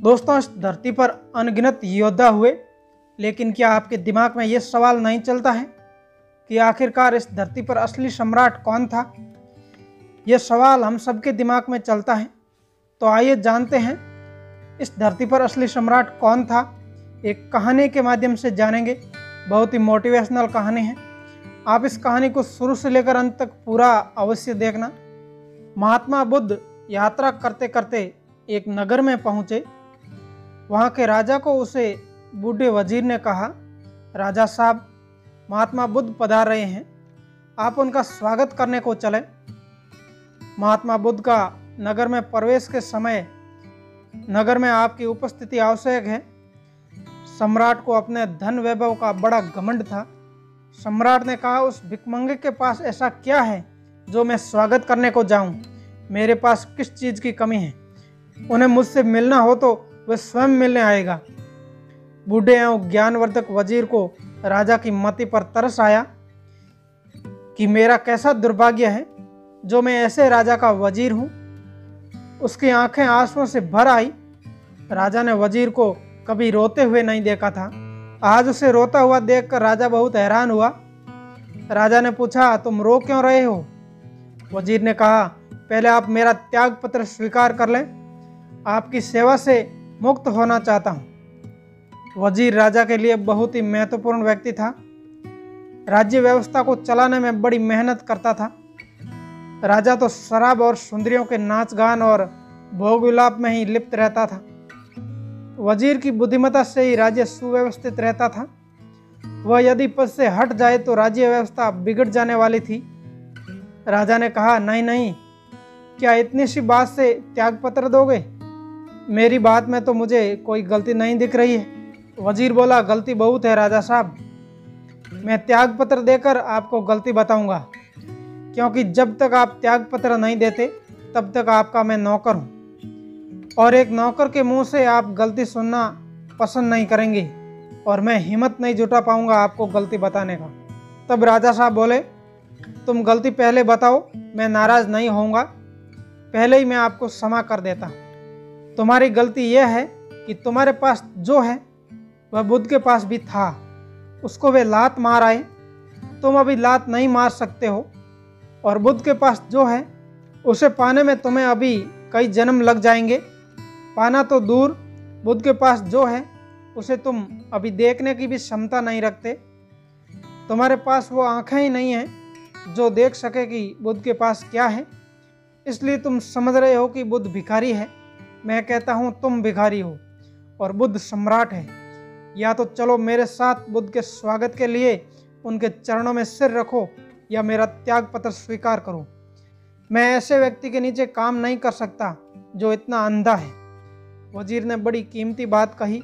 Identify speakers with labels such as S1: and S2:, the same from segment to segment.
S1: दोस्तों, इस धरती पर अनगिनत योद्धा हुए, लेकिन क्या आपके दिमाग में ये सवाल नहीं चलता है कि आखिरकार इस धरती पर असली सम्राट कौन था? ये सवाल हम सबके दिमाग में चलता है। तो आइए जानते हैं इस धरती पर असली सम्राट कौन था। एक कहानी के माध्यम से जानेंगे। बहुत ही मोटिवेशनल कहानी है। आप इस कहानी को शुरू से लेकर अंत तक पूरा अवश्य देखना। महात्मा बुद्ध यात्रा करते करते एक नगर में पहुँचे। वहाँ के राजा को उसे बूढ़े वजीर ने कहा, राजा साहब, महात्मा बुद्ध पधार रहे हैं, आप उनका स्वागत करने को चले। महात्मा बुद्ध का नगर में प्रवेश के समय नगर में आपकी उपस्थिति आवश्यक है। सम्राट को अपने धन वैभव का बड़ा घमंड था। सम्राट ने कहा, उस भिखमंगे के पास ऐसा क्या है जो मैं स्वागत करने को जाऊं? मेरे पास किस चीज़ की कमी है? उन्हें मुझसे मिलना हो तो वह स्वयं मिलने आएगा। बूढ़े एवं ज्ञानवर्धक वजीर को राजा की मति पर तरस आया कि मेरा कैसा दुर्भाग्य है जो मैं ऐसे राजा का वजीर हूँ। उसकी आंखें आंसुओं से भर आई। राजा ने वजीर को कभी रोते हुए नहीं देखा था। आज उसे रोता हुआ देखकर राजा बहुत हैरान हुआ। राजा ने पूछा, तुम रो क्यों रहे हो? वजीर ने कहा, पहले आप मेरा त्याग पत्र स्वीकार कर लें। आपकी सेवा से मुक्त होना चाहता हूँ। वजीर राजा के लिए बहुत ही महत्वपूर्ण व्यक्ति था। राज्य व्यवस्था को चलाने में बड़ी मेहनत करता था। राजा तो शराब और सुंदरियों के नाच गान और भोग विलाप में ही लिप्त रहता था। वजीर की बुद्धिमत्ता से ही राज्य सुव्यवस्थित रहता था। वह यदि पद से हट जाए तो राज्य व्यवस्था बिगड़ जाने वाली थी। राजा ने कहा, नहीं नहीं, क्या इतनी सी बात से त्याग पत्र दोगे? मेरी बात में तो मुझे कोई गलती नहीं दिख रही है। वजीर बोला, गलती बहुत है राजा साहब। मैं त्याग पत्र देकर आपको गलती बताऊंगा, क्योंकि जब तक आप त्याग पत्र नहीं देते तब तक आपका मैं नौकर हूँ, और एक नौकर के मुंह से आप गलती सुनना पसंद नहीं करेंगे, और मैं हिम्मत नहीं जुटा पाऊंगा आपको गलती बताने का। तब राजा साहब बोले, तुम गलती पहले बताओ, मैं नाराज नहीं होऊंगा। पहले ही मैं आपको क्षमा कर देता। तुम्हारी गलती यह है कि तुम्हारे पास जो है वह बुद्ध के पास भी था। उसको वे लात मार आए, तुम अभी लात नहीं मार सकते हो। और बुद्ध के पास जो है उसे पाने में तुम्हें अभी कई जन्म लग जाएंगे। पाना तो दूर, बुद्ध के पास जो है उसे तुम अभी देखने की भी क्षमता नहीं रखते। तुम्हारे पास वो आंखें ही नहीं हैं जो देख सके कि बुद्ध के पास क्या है। इसलिए तुम समझ रहे हो कि बुद्ध भिखारी है। मैं कहता हूँ तुम भिखारी हो और बुद्ध सम्राट है। या तो चलो मेरे साथ बुद्ध के स्वागत के लिए उनके चरणों में सिर रखो, या मेरा त्याग पत्र स्वीकार करो। मैं ऐसे व्यक्ति के नीचे काम नहीं कर सकता जो इतना अंधा है। वजीर ने बड़ी कीमती बात कही,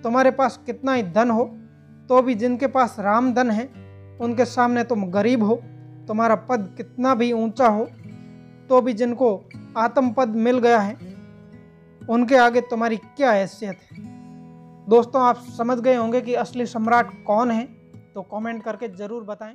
S1: तुम्हारे पास कितना ही धन हो तो भी जिनके पास राम धन है उनके सामने तुम गरीब हो। तुम्हारा पद कितना भी ऊंचा हो तो भी जिनको आत्म पद मिल गया है उनके आगे तुम्हारी क्या हैसियत है? दोस्तों, आप समझ गए होंगे कि असली सम्राट कौन है। तो कमेंट करके ज़रूर बताएं।